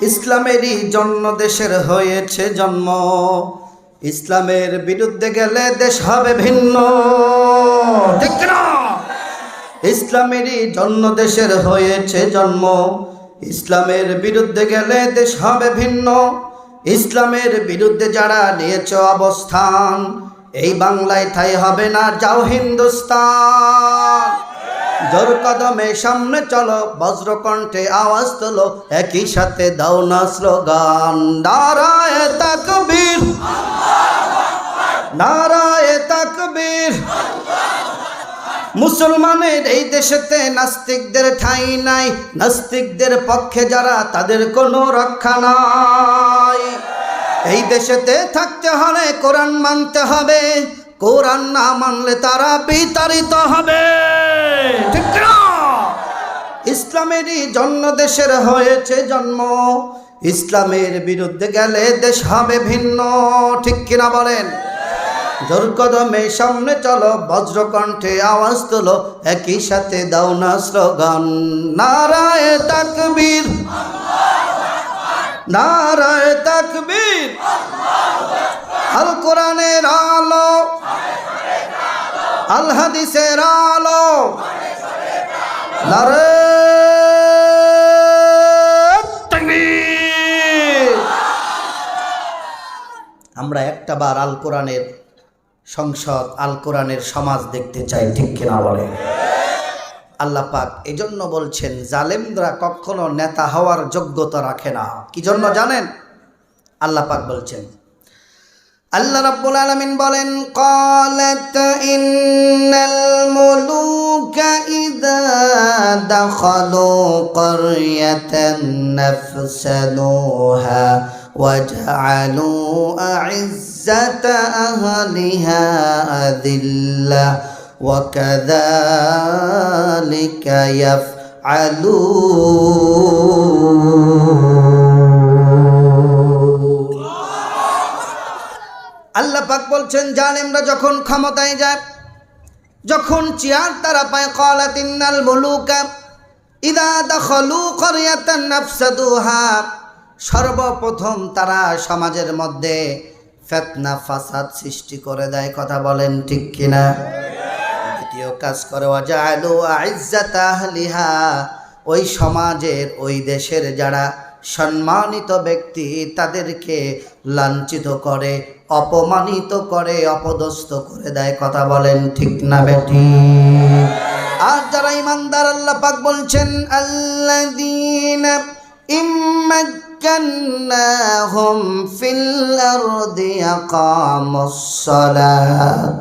ইসলামেরই জন্য দেশের হয়েছে জন্ম, ইসলামের বিরুদ্ধে গেলে দেশ হবে ভিন্ন। ঠিক না? ইসলামেরই জন্য দেশের হয়েছে জন্ম, ইসলামের বিরুদ্ধে গেলে দেশ হবে ভিন্ন। ইসলামের বিরুদ্ধে যারা নিয়েছ অবস্থান, এই বাংলায় ঠাঁই হবে না, যাও হিন্দুস্তান। জোর কদমে সামনে চলো, বজ্রকণ্ঠে আওয়াজ তোলো, একই সাথে দাও না স্লোগান, নারায়ে তাকবীর, নারায়ে তাকবীর। মুসলমানের এই দেশেতে নাস্তিকদের ঠাঁই নাই, নাস্তিকদের পক্ষে যারা তাদের কোনো রক্ষা নাই। এই দেশেতে থাকতে হলে কোরআন মানতে হবে, কোরআন না মানলে তারা বিতাড়িত হবে। ঠিক না? ইসলামেরই জন্য দেশের হয়েছে জন্ম, ইসলামের বিরুদ্ধে গেলে দেশ হবে ভিন্ন। ঠিক কিনা বলেন? জোর কদমে সামনে চলো, বজ্রকণ্ঠে আওয়াজ তোলো, একই সাথে দাও না স্লোগান, নারায়ে তাকবীর, নারায়ে তাকবীর। আল কোরআনের আলো, আল হাদিসের আলো, নারায়ে তাকবীর। আমরা একটা বার আল কোরআনের সংসদ, আল কোরআনের সমাজ দেখতে চাই। ঠিক কিনা বলে? আল্লাহ পাক এজন্য বলছেন, জালেমরা কখনো নেতা হওয়ার যোগ্যতা রাখে না। কি জন্য জানেন? আল্লাহ পাক বলছেন, আল্লাহ রাব্বুল আলামিন বলেন, ক্বালাত ইন্নাল মুলুকা ইযা দাখালু ক্বরয়াতান নাফসানুহা ওয়াজআলু আ'ইজ্জাতা আহলিহা আযিল্লা ওয়া কাযালিকা ইয়াফআলুন। আল্লাহ পাক বলছেন, জালেমরা যখন ক্ষমতায় যায়, যখন চেয়ার তারা পায়, ক্বালাত ইন্নাল মুলুকা ইযা দাখালু ক্বরয়াতান নাফসাদুহা, সর্বপ্রথম তারা সমাজের মধ্যে ফিতনা ফাসাদ সৃষ্টি করে দেয়। কথা বলেন ঠিক কিনা? দ্বিতীয় কাজ করে, ওয়াজআলু আ'ইজ্জাতা আহলিহা, ওই সমাজের, ওই দেশের যারা সম্মানিত ব্যক্তি তাদেরকে লাঞ্ছিত করে, অপমানিত করে, অপদস্থ করে দেয়। কথা বলেন ঠিক না বেটি? আর যারা ইমানদার, আল্লাহ পাক বলছেন, আল্লাযীনা ইম্মাক্কান্নাহুম ফিল আরদি আকামুস সালাত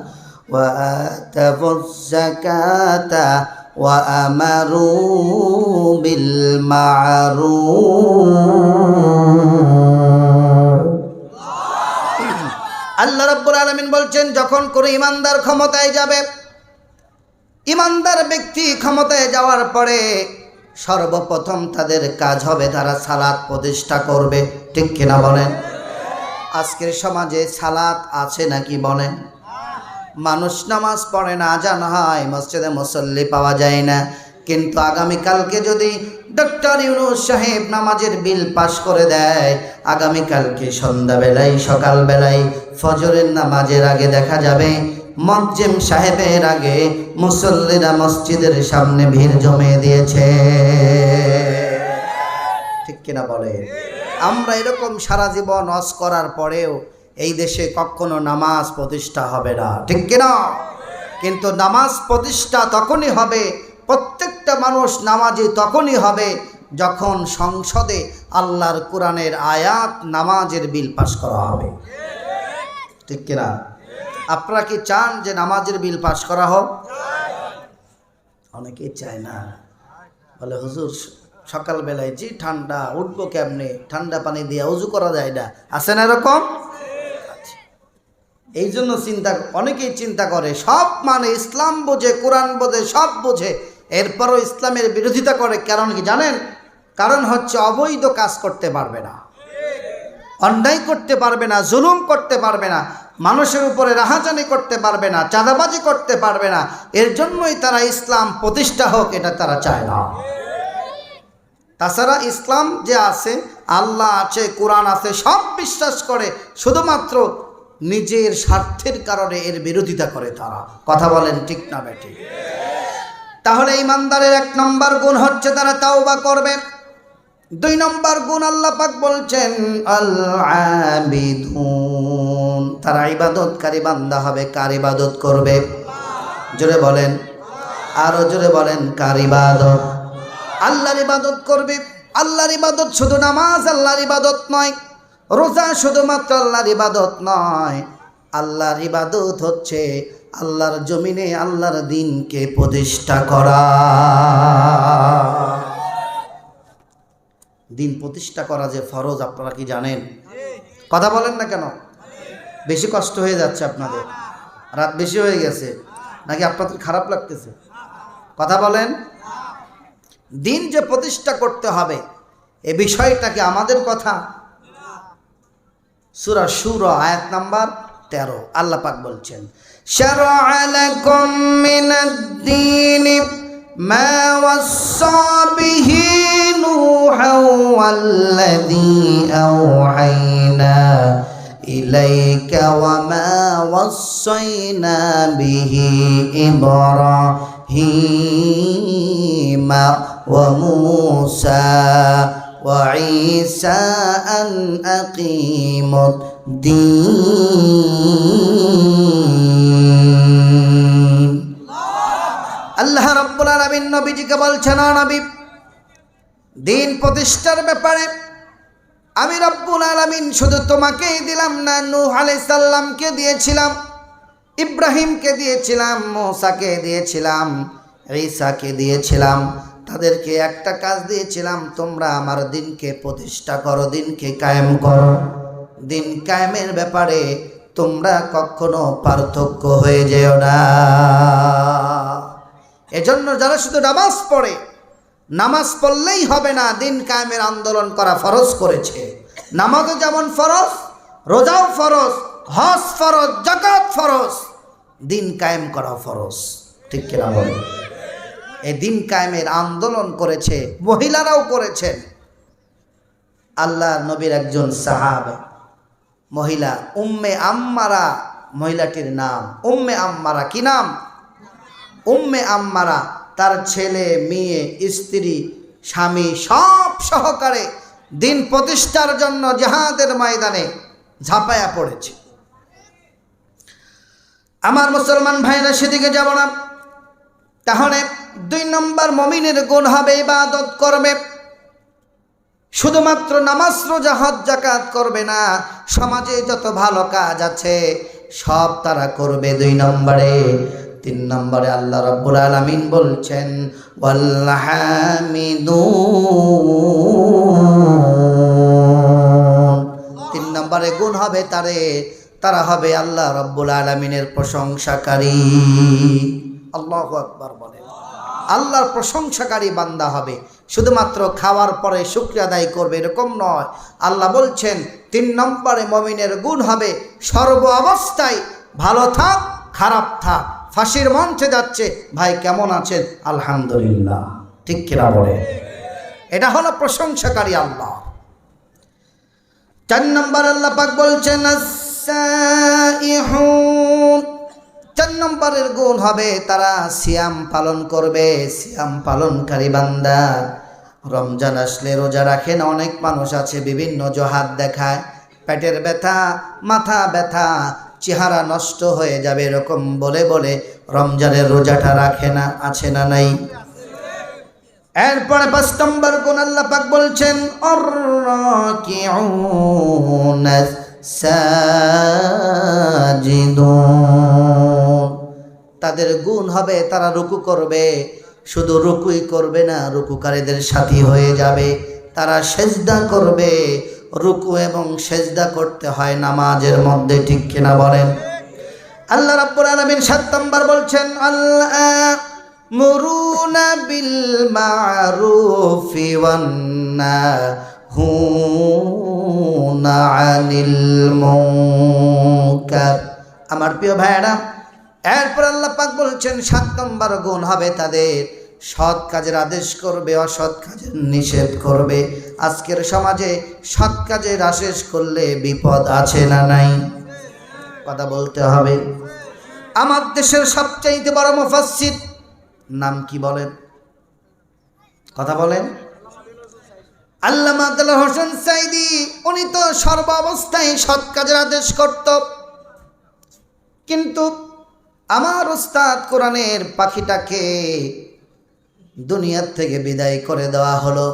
ওয়া আতাবুজ যাকাতা ওয়া আমারু বিল মা'রুফ। আল্লাহ রাব্বুল আলামিন বলছেন, যখন কোনো ইমানদার ক্ষমতায় যাবে, ইমানদার ব্যক্তি ক্ষমতায় যাওয়ার পরে সর্বপ্রথম তাদের কাজ হবে তারা সালাত প্রতিষ্ঠা করবে। ঠিক কিনা বলেন? আজকের সমাজে সালাত আছে নাকি বলেন? মানুষ নামাজ পড়ে না, আজান হয়, মসজিদে মুসল্লি পাওয়া যায় না। কিন্তু আগামীকালকে যদি ডক্টর ইউনূস সাহেব নামাজের বিল পাশ করে দেয়, আগামীকালকে সন্ধ্যাবেলায়, সকালবেলায়, ফজরের নামাজের আগে দেখা যাবে মুয়াজ্জিম সাহেবের আগে মুসল্লিরা মসজিদের সামনে ভিড় জমিয়ে দিয়েছে। ঠিক কিনা বলে? আমরা এরকম সারা জীবন ওয়াজ করার পরেও এই দেশে কখনো নামাজ প্রতিষ্ঠা হবে না। ঠিক কিনা? কিন্তু নামাজ প্রতিষ্ঠা তখনই হবে, প্রত্যেকটা মানুষ নামাজি তখনই হবে যখন সংসদে আল্লাহর কোরআনের আয়াত, নামাজের বিল পাশ করা হবে। ঠিক কিনা? আপনারা কি চান যে নামাজের বিল পাশ করা হোক? অনেকেই চায় না, বলে হুজুর সকালবেলায় যে ঠান্ডা, উঠবো কেমনে, ঠান্ডা পানি দিয়ে উজু করা যায় না। আছে না এরকম? এই জন্য অনেকেই চিন্তা করে, সব মানে ইসলাম বোঝে, কোরআন বোঝে, সব বোঝে, এরপরও ইসলামের বিরোধিতা করে। কারণ কি জানেন? কারণ হচ্ছে অবৈধ কাজ করতে পারবে না, অন্যায় করতে পারবে না, জুলুম করতে পারবে না, মানুষের উপরে রাহাজানি করতে পারবে না, চাঁদাবাজি করতে পারবে না। এর জন্যই তারা ইসলাম প্রতিষ্ঠা হোক, এটা তারা চায় না। তাছাড়া ইসলাম যে আছে, আল্লাহ আছে, কোরআন আছে, সব বিশ্বাস করে, শুধুমাত্র নিজের স্বার্থের কারণে এর বিরোধিতা করে তারা। কথা বলেন ঠিক না বেঠি? তাহলে ইমানদারের 1 নম্বর গুণ হচ্ছে তারা তাওবা করবে। 2 নম্বর গুণ আল্লাহ পাক বলছেন আল আবিদুন, তারা ইবাদতকারী বান্দা হবে। কার ইবাদত করবে? জোরে বলেন, আরো জোরে বলেন, কার ইবাদত? আল্লাহর ইবাদত করবে। আল্লাহর ইবাদত শুধু নামাজ আল্লাহর ইবাদত নয়, রোজা শুধুমাত্র আল্লাহর ইবাদত নয়। আল্লাহর ইবাদত হচ্ছে আল্লাহর জমিনে আল্লাহর দ্বীনকে প্রতিষ্ঠা করা। দ্বীন প্রতিষ্ঠা করা যে ফরজ, আপনারা কি জানেন? কথা বলেন না কেন? বেশি কষ্ট হয়ে যাচ্ছে আপনাদের? রাত বেশি হয়ে গেছে নাকি আপনাদের খারাপ লাগতেছে? কথা বলেন। দ্বীন যে প্রতিষ্ঠা করতে হবে, এ বিষয়টা কি আমাদের কথা? সূরা শুরা আয়াত নাম্বার 13 আল্লাহ পাক বলছেন শারআ লাকুম মিনাদ-দীনি মা ওয়াসসা বিহি নূহা ওয়াল্লাযী আওহাইনা ইলাইকা ওয়া মা ওয়াসাইনা বিহি ইব্রাহিমা ওয়া মূসা وعيسى أن أقيموا الدين আল্লাহ রাব্বুল আলামিন নবীজিকে বলছেন, নবী, দ্বীন প্রতিষ্ঠার ব্যাপারে আমি রাব্বুল আলামিন শুধু তোমাকেই দিলাম না, নূহ আলাইহিস সালামকে দিয়েছিলাম, ইব্রাহিমকে দিয়েছিলাম, মূসাকে দিয়েছিলাম, ঈসাকে দিয়েছিলাম। তাদেরকে একটা কাজ দিয়েছিলাম, তোমরা আমার দ্বীনকে প্রতিষ্ঠা করো, দ্বীনকে কায়েম করো। দ্বীন কায়েমের ব্যাপারে তোমরা কখনো পার্থক্য হয়ে যেও না। এজন্য যারা শুধু নামাজ পড়ে, নামাজ পড়লেই হবে না, দ্বীন কায়েমের আন্দোলন করা ফরজ করেছে। নামাজও যেমন ফরজ, রোজাও ফরজ, হজ ফরজ, যাকাত ফরজ, দ্বীন কায়েম করা ফরজ। ঠিক কিনা বলেন? এই দ্বীন কায়েমের আন্দোলন করেছে, মহিলারাও করেছেন। আল্লাহ নবীর একজন সাহাবা মহিলা, উম্মে আম্মারা মহিলাটির নাম। উম্মে আম্মারা কি নাম? উম্মে আম্মারা তার ছেলে, মেয়ে, স্ত্রী, স্বামী সব সহকারে দ্বীন প্রতিষ্ঠার জন্য জিহাদের ময়দানে ঝাঁপায়া পড়েছে। আমার মুসলমান ভাইরা, সেদিকে যাব না। তাহলে 2 নম্বর মুমিনের গুণ হবে ইবাদত করবে। শুধুমাত্র নামাজ, রোজা, হজ, যাকাত করবে না, সমাজে যত ভালো কাজ আছে সব তারা করবে 2 নম্বরে। 3 নম্বরে আল্লাহ রাব্বুল আলামিন বলছেন ওয়াল হামিদুন। 3 নম্বরে গুণ হবে তারা হবে আল্লাহ রাব্বুল আলামিনের প্রশংসাকারী। আল্লাহু আকবার বলেন। আল্লাহর প্রশংসাকারী বান্দা হবে। শুধুমাত্র খাওয়ার পরে শুকরিয়া আদায় করবে এরকম নয়। আল্লাহ বলছেন 3 নম্বরে মুমিনের গুণ হবে সর্ব অবস্থায় ভালো থাক, খারাপ থাক। ফাঁসির মঞ্চে যাচ্ছে, ভাই কেমন আছেন? আলহামদুলিল্লাহ। ঠিক কিনা বলে? এটা হলো প্রশংসাকারী আল্লাহ। 4 নম্বর আল্লাহ পাক বলছেন আস-সাইহুন। 4 নম্বরের গুণ হবে তারা সিয়াম পালন করবে, সিয়াম পালনকারী বান্দা। রমজান আসলে রোজা রাখে না অনেক মানুষ আছে, বিভিন্ন অজুহাত দেখায়, পেটের ব্যথা, মাথা ব্যথা, চেহারা নষ্ট হয়ে যাবে এরকম বলে বলে রমজানের রোজাটা রাখে না। আছে না নাই? এরপরে 5 নম্বর গুণ আল্লাহ পাক বলছেন আর-রাকিউন সাজিদুন। তাদের গুণ হবে তারা রুকু করবে, শুধু রুকুই করবে না, রুকুকারীদের সাথী হয়ে যাবে। তারা সেজদা করবে। রুকু এবং সেজদা করতে হয় নামাজের মধ্যে। ঠিক কিনা বলেন? আল্লাহ রাব্বুল আলামিন 7 নম্বর বলছেন আল-আমুরুনা বিল মা'রুফি ওয়ান নাহুনা আনিল মুনকার। আমার প্রিয় ভাইরা, এরপর আল্লাহ পাক বলছেন 7 নম্বর গুণ হবে তাদের সৎ কাজের আদেশ করবে, অসৎ কাজের নিষেধ করবে। আজকের সমাজে সৎ কাজের আদেশ করলে বিপদ আছে না নাই? কথা বলতে হবে। আমার দেশের সবচাইতে বড় মুফাসসির নাম কি বলেন? কথা বলেন। আল্লামা দেলোয়ার হোসেন সাঈদী। উনি তো সর্ব অবস্থায় সৎ কাজের আদেশ করত, কিন্তু আমার উস্তাদ কোরআনের পাখিটাকে দুনিয়ার থেকে বিদায় করে দেওয়া হলো।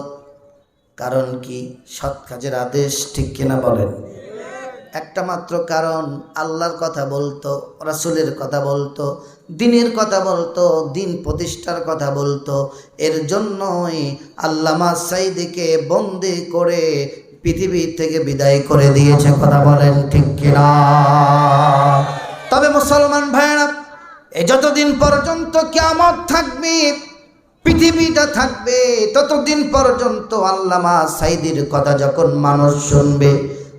কারণ কি? সৎ কাজের আদেশ, ঠিক কিনা বলেন? একটা মাত্র কারণ, আল্লাহর কথা বলতো, রাসূলের কথা বলতো, দ্বীনের কথা বলতো, দ্বীন প্রতিষ্ঠার কথা বলতো। এর জন্যই আল্লামা সাঈদীকে বন্দি করে পৃথিবী থেকে বিদায় করে দিয়েছে। কথা বলেন ঠিক কিনা? তবে মুসলমান ভাইরা, এই যতদিন পর্যন্ত কিয়ামত থাকবে, পৃথিবীটা থাকবে, ততদিন পর্যন্ত আল্লামা সাঈদীর কথা যখন মানুষ শুনবে,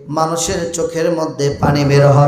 মানুষের চোখের মধ্যে পানি বের হবে।